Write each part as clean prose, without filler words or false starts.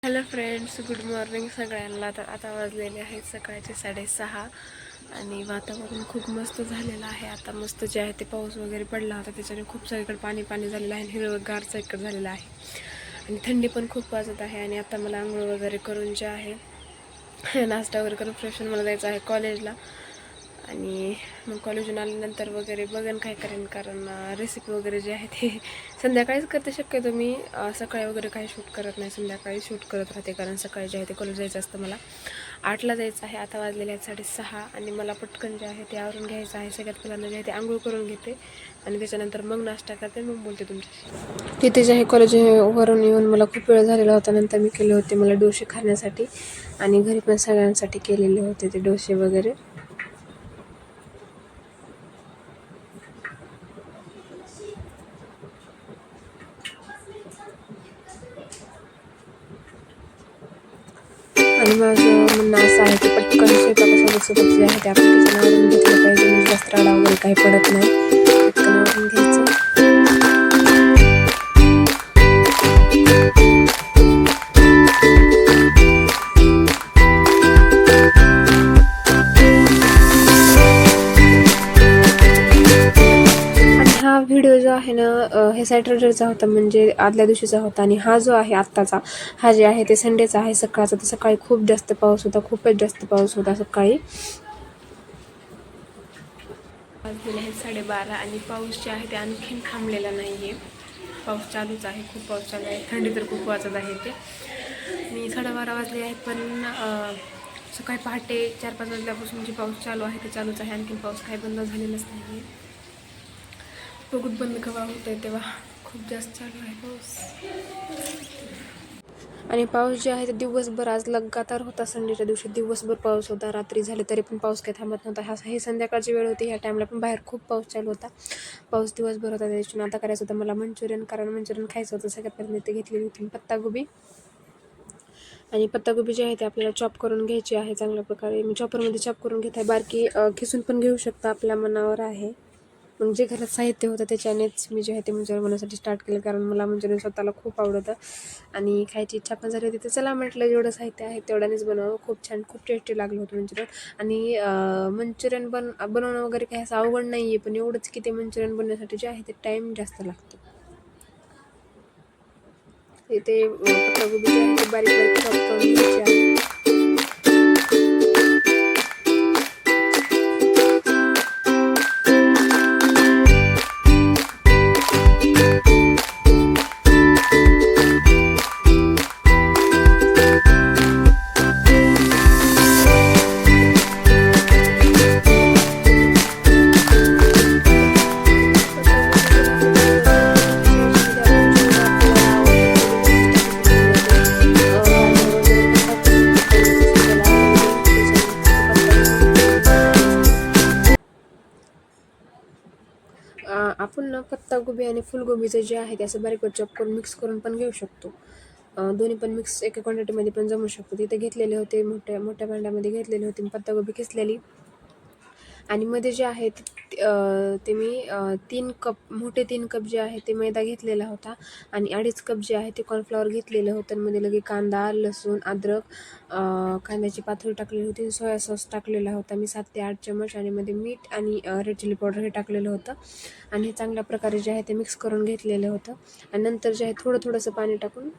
Hello friends, good morning सगळ्यांना. तर आता वाजलेले आहेत सकाळचे 6:30 आणि वातावरण खूप मस्त झालेलं आहे. आता मस्त जे आहे ते पाऊस वगैरे पडला होता, त्याच्याने खूप सगळीकडे पाणी पाणी झालेलं आहे. हिरवंगार सगळीकडे झालेलं आहे आणि थंडी पण खूप वाजत आहे. आणि आता मला आंघोळ वगैरे करून जे आहे नाश्ता वगैरे करून फ्रेश होऊन मला जायचं आहे कॉलेजला. आणि मग कॉलेजून आल्यानंतर वगैरे बघेन काय करेन, कारण रेसिपी वगैरे जे आहे ते संध्याकाळीच करते. शक्यतो मी सकाळी वगैरे काही शूट करत नाही, संध्याकाळी शूट करत राहते, कारण सकाळी जे आहे ते कॉलेज जायचं असतं. मला 8ला जायचं आहे. आता वाजलेले आहेत 6:30 आणि मला पटकन जे आहे ते आवरून घ्यायचं आहे. सगळ्यात पहिल्यांदा जे आहे ते आंघोळ करून घेते आणि त्याच्यानंतर मग नाश्ता करते, मग बोलते तुमच्याशी. तिथे जे आहे कॉलेजवरून येऊन मला खूप वेळ झालेला होता. नंतर मी केले होते मला डोसे खाण्यासाठी आणि घरी पण सगळ्यांसाठी केलेले होते ते डोसे वगैरे. आणि माझं म्हणणं असं आहे की पटकन स्वयंपाकासोबत जे आहे ते आपण किचन आवरून घेतलं पाहिजे, म्हणजे जास्त राडा वगैरे काही पडत नाही. पटकन आवरून घ्यायचं. हा व्हिडिओ जो आहे ना, हे सॅटर्डेचा होता, म्हणजे आदल्या दिवशीचा होता. आणि हा जो आहे आत्ताचा, हा जे आहे ते संडेचा आहे सकाळचा. तर सकाळी खूप जास्त पाऊस होता, खूपच जास्त पाऊस होता सकाळी. वाजलेले आहेत 12:30 आणि पाऊस जे आहे ते आणखीन थांबलेला नाही आहे. पाऊस चालूच आहे, खूप पाऊस चालू आहे. थंडी तर खूप वाजत आहे ते. आणि 12:30 वाजले आहेत, पण सकाळी पहाटे 4-5 वाजल्यापासून जे पाऊस चालू आहे ते चालूच आहे. आणखीन पाऊस काही बंद झालेलाच नाही आहे. बघूत बंद केव्हा होत आहे, तेव्हा खूप जास्त चालू आहे पाऊस. आणि पाऊस जे आहे ते दिवसभर आज लगातार होता. संडेच्या दिवशी दिवसभर पाऊस होता. रात्री झाले तरी पण पाऊस काही थांबत नव्हता. हे संध्याकाळची वेळ होती, ह्या टाईमला पण बाहेर खूप पाऊस चालू होता. पाऊस दिवसभर होता. त्याच्यातून आता करायचं होतं मला मंचुरियन, कारण मंचुरियन खायचं होतं. सगळ्यात पहिले ते घेतलेली होती पत्तागोबी. आणि पत्तागोबी जी आहे ते आपल्याला चॉप करून घ्यायची आहे चांगल्या प्रकारे. मी चॉपरमध्ये चॉप करून घेत आहे. बारकी खिसून पण घेऊ शकता, आपल्या मनावर आहे. मग जे घरात साहित्य होतं त्याच्यानेच मी जे आहे ते मंचुरियन बनवण्यासाठी स्टार्ट केलं, कारण मला मंचुरियन स्वतःला खूप आवडतं आणि खायची इच्छा पण झाली होती. तर चला म्हटलं, जेवढं साहित्य आहे तेवढ्यानेच बनवावं. खूप छान, खूप टेस्टी लागलं होतं मंचुरियन. आणि मंचुरियन बनवणं वगैरे काही असं अवघड नाही आहे, पण एवढंच की ते मंचुरियन बनवण्यासाठी जे आहे ते टाईम जास्त लागतो. इथे पत्तागोबी जे आहे ते बारीक बारीक चॉप करून घ्यायची आहे. आपण ना पत्तागोबी आणि फुलगोबीचं जे आहे ते असं बारीक चॉप करून मिक्स करून पण घेऊ शकतो. दोन्ही पण मिक्स एका क्वांटिटीमध्ये पण जमू शकतो. तिथे घेतलेले होते, मोठ्या मोठ्या भांड्यामध्ये घेतलेली होती पत्तागोबी किसलेली. आणि मध्ये जे आहे ते मी 3 कप जे आहे ते मैदा घेतलेला होता आणि 2.5 कप जे आहे ते कॉर्नफ्लॉवर घेतलेलं होतं. मध्ये लगे कांदा, लसूण, अद्रक, कांद्याची पातळी टाकलेली होती. सोया सॉस टाकलेला होता मी 7 ते 8 चमच, आणि मध्ये मीठ आणि रेड चिली पावडर हे टाकलेलं होतं. आणि हे चांगल्या प्रकारे जे आहे ते मिक्स करून घेतलेलं होतं. आणि नंतर जे आहे थोडंसं पाणी टाकून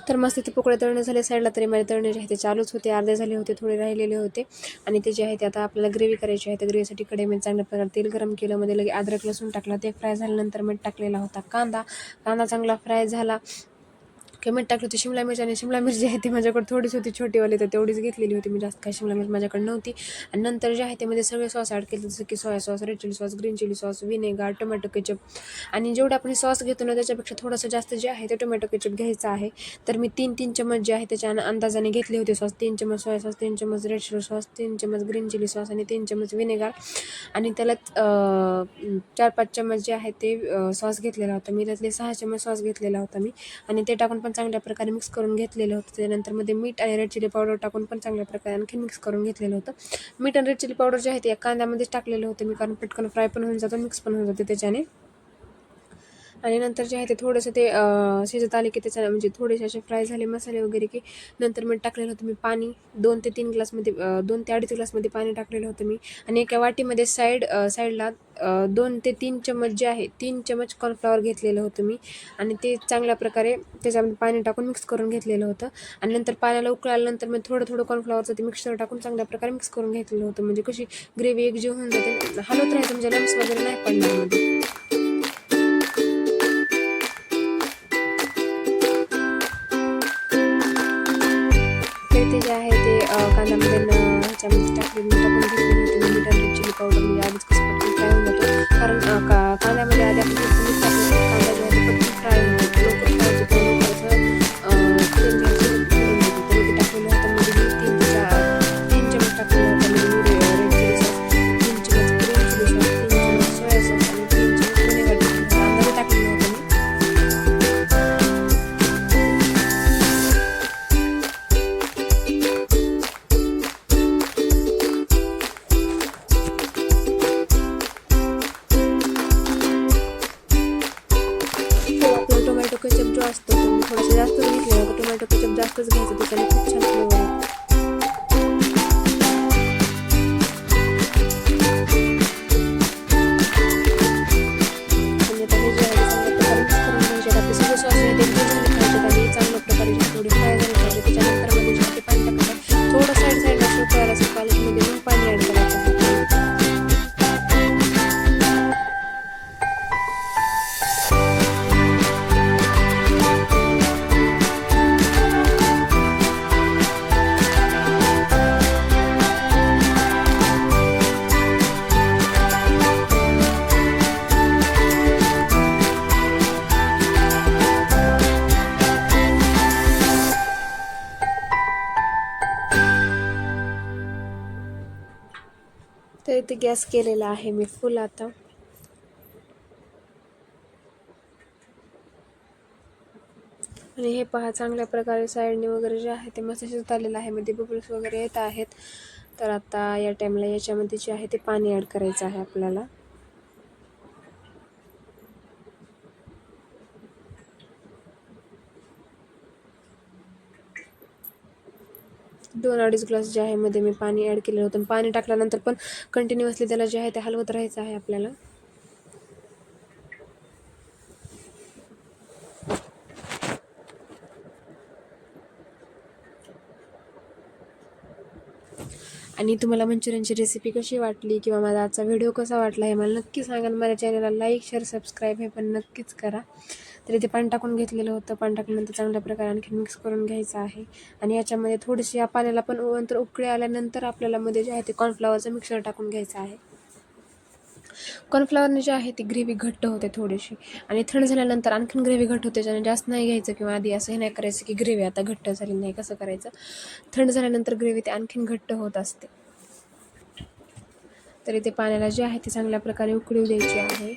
तर मस्त ते पकोडे तळणे झाले साईडला. तरी माझे तळणे जे आहे ते चालूच होते, अर्धे झाले होते, थोडे राहिलेले होते. आणि ते जे आहे ते आता आपल्याला ग्रेव्ही करायची आहे. तर ग्रेव्हीसाठी कढईमध्ये चांगल्या प्रकारे तेल गरम केलं, मध्ये लगे अद्रक लसूण टाकला, ते फ्राय झाल्यानंतर मीठ टाकलेला होता. कांदा चांगला फ्राय झाला की मीठ टाकलं होती. शिमला मिरची आणि शिमला मिरची आहे ती माझ्याकडे थोडीच होती छोटीवाली, तर तेवढीच घेतलेली होती मी, जास्त काही शिमला मिरची माझ्याकडे नव्हती. आणि नंतर जे आहे त्यामध्ये सगळे सॉस ॲड केले, जसं की soya sauce, red chilli sauce, green chilli sauce, vinegar, tomato ketchup. आणि जेवढे आपण सॉस घेतो ना त्याच्यापेक्षा थोडंसं जास्त जे आहे ते टोमॅटो केचप घ्यायचं आहे. तर मी 3-3 चम्मच जे आहे त्याच्या अंदाजाने घेतले होते सॉस. 3 चम्मच सोया सॉस, 3 चम्मच रेड चिली सॉस, 3 चम्मच ग्रीन चिली सॉस आणि 3 चम्मच विनेगर. आणि त्यालाच 4-5 चम्मच जे आहे ते सॉस घेतलेला होता मी. त्यातले 6 चम्मच सॉस घेतलेला होता मी आणि ते टाकून पण चांगल्या प्रकारे मिक्स करून घेतलेलं होतं. त्यानंतर मध्ये मीठ आणि रेड चिली पावडर टाकून पण चांगल्या प्रकारे आणखी मिक्स करून घेतलेलं होतं. मीठ आणि रेड चिली पावडर जे आहे ते कांद्यामध्येच टाकलेलं होतं मी, कारण पटकन फ्राय पण होऊन जातं, मिक्स पण होऊन जाते त्याच्याने. आणि नंतर जे आहे ते थोडंसं ते शिजत आले की त्याच्या म्हणजे थोडेसे असे फ्राय झाले मसाले वगैरे की नंतर मी टाकलेलं होतं मी पाणी 2 ते 3 ग्लासमध्ये 2 ते 2.5 ग्लासमध्ये पाणी टाकलेलं होतं मी. आणि एका वाटीमध्ये साईडला 2 ते 3 चम्मच जे आहे 3 चम्मच कॉर्नफ्लॉवर घेतलेलं होतं मी आणि ते चांगल्या प्रकारे त्याच्यामध्ये पाणी टाकून मिक्स करून घेतलेलं होतं. आणि नंतर पाण्याला उकळी आल्यानंतर मी थोडं कॉर्नफ्लॉवरचं ते मिक्सर टाकून चांगल्या प्रकारे मिक्स करून घेतलेलं होतं, म्हणजे कशी ग्रेव्ही एकजीव होऊन जाते. हलवत राहायचं म्हणजे लम्स वगैरे नाही पडणार मध्ये. ते जे आहे ते कांद्यामध्ये ह्याच्यामध्ये टाकून घेतलेली होती मी. मीठ आणि चिली पावडर म्हणजे आधीच कसं पटकन फ्राय होऊन जातो, कारण कांद्यामध्ये आधी आपण मीठ टाकलं तर कांदा जो आहे ते पटकन फ्राय होतो, लवकर फ्राय होतो, तेल जे आहे ते ते टाकलेलं होतं मध्ये मी 3 चम्मच टाकलेलं होतं मध्ये रेड चिली सॉस, 3 चम्मच ग्रीन चिली सॉस, 3 चम्मच सोया सॉस आणि 3 चम्मच विनेगर टाकलेलं होतं मी. टोमॅटो केचप जो असतो तो मी थोडासा जास्तच घेतलेला होता. टोमॅटो केचप जास्तच घ्यायचं, त्याच्याने खूप छान फ्लेवर येतो. आणि आता हे जे आहे चांगल्या प्रकारे मिक्स करून घ्यायचे. आपले सगळे सॉस आहे ते झाले पाहिजेत आणि चांगल्या प्रकारे थोडी फ्राय झाली पाहिजे. त्याच्यानंतर मध्ये जे आहे ते पाणी टाकायचं, थोडं साईडला सुकवायला मध्ये मग पाणी ॲड करायचं. तर इथे गॅस केलेला आहे मी फुल आता. आणि हे पहा चांगल्या प्रकारे साईडने वगैरे जे आहे ते मस्त शिजत आलेलं आहे, मध्ये बबल्स वगैरे येत आहेत. तर आता या टाईमला याच्यामध्ये जे आहे ते पाणी ॲड करायचं आहे आपल्याला. 2-2.5 ग्लास जे आहे मध्ये मी पाणी ॲड केलेलं होतं. पाणी टाकल्यानंतर पण कंटिन्युअसली त्याला जे आहे ते हलवत राहायचं आहे आपल्याला. आणि तुम्हाला मंचुरियनची रेसिपी कशी वाटली किंवा माझा आजचा व्हिडिओ कसा वाटला हे मला नक्की सांगा. माझ्या चॅनलला लाईक, शेअर, सबस्क्राईब हे पण नक्कीच करा. तर इथे पाणी टाकून घेतलेलं होतं. पाणी टाकल्यानंतर चांगल्या प्रकारे आणखी मिक्स करून घ्यायचं आहे. आणि याच्यामध्ये थोडीशी या पाण्याला पण नंतर उकळी आल्यानंतर आपल्याला मध्ये जे आहे ते कॉर्नफ्लॉवरचं मिक्सर टाकून घ्यायचं आहे. कॉर्नफ्लॉवरने जे आहे ती ग्रेव्ही घट्ट होते थोडीशी, आणि थंड झाल्यानंतर आणखीन ग्रेव्ही घट्ट होते. त्याच्याने जास्त नाही घ्यायचं किंवा आधी असं हे नाही करायचं की ग्रेव्ही आता घट्ट झाली नाही, कसं करायचं. थंड झाल्यानंतर ग्रेव्ही ते आणखीन घट्ट होत असते. तर इथे पाण्याला जे आहे ते चांगल्या प्रकारे उकळी द्यायची आहे.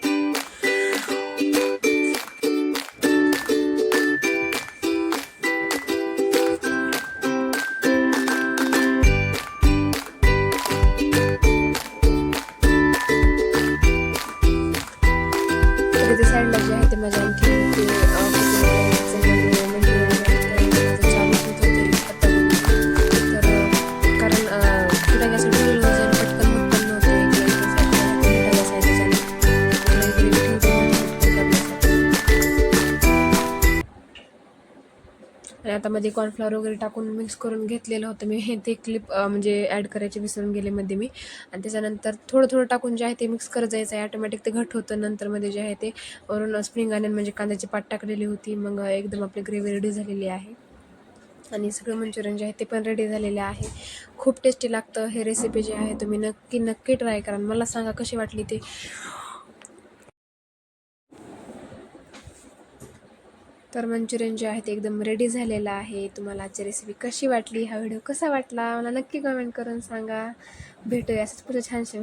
तर इथे साईडला जे आहे ते माझ्या आणखी आणि आता मध्ये कॉर्नफ्लॉवर वगैरे टाकून मिक्स करून घेतलेलं होतं मी. हे ते क्लिप म्हणजे ॲड करायचे विसरून गेले मध्ये मी. आणि त्याच्यानंतर थोडं थोडं टाकून जे आहे ते मिक्स करत जायचं आहे. ऑटोमॅटिक ते घट होतं. नंतर मध्ये जे आहे ते वरून स्प्रिंग अनियन म्हणजे कांद्याची पात टाकलेली होती. मग एकदम आपली ग्रेव्ही रेडी झालेली आहे. आणि सगळं मंचुरियन जे आहे ते पण रेडी झालेले आहे. खूप टेस्टी लागतं. हे रेसिपी जे आहे तुम्ही नक्की नक्की ट्राय करा. मला सांगा कशी वाटली ते. तर मंचुरियन जे आहे ते एकदम रेडी झालेलं आहे. तुम्हाला आजची रेसिपी कशी वाटली, हा व्हिडिओ कसा वाटला मला नक्की कमेंट करून सांगा. भेटूया असंच पुढे छानशा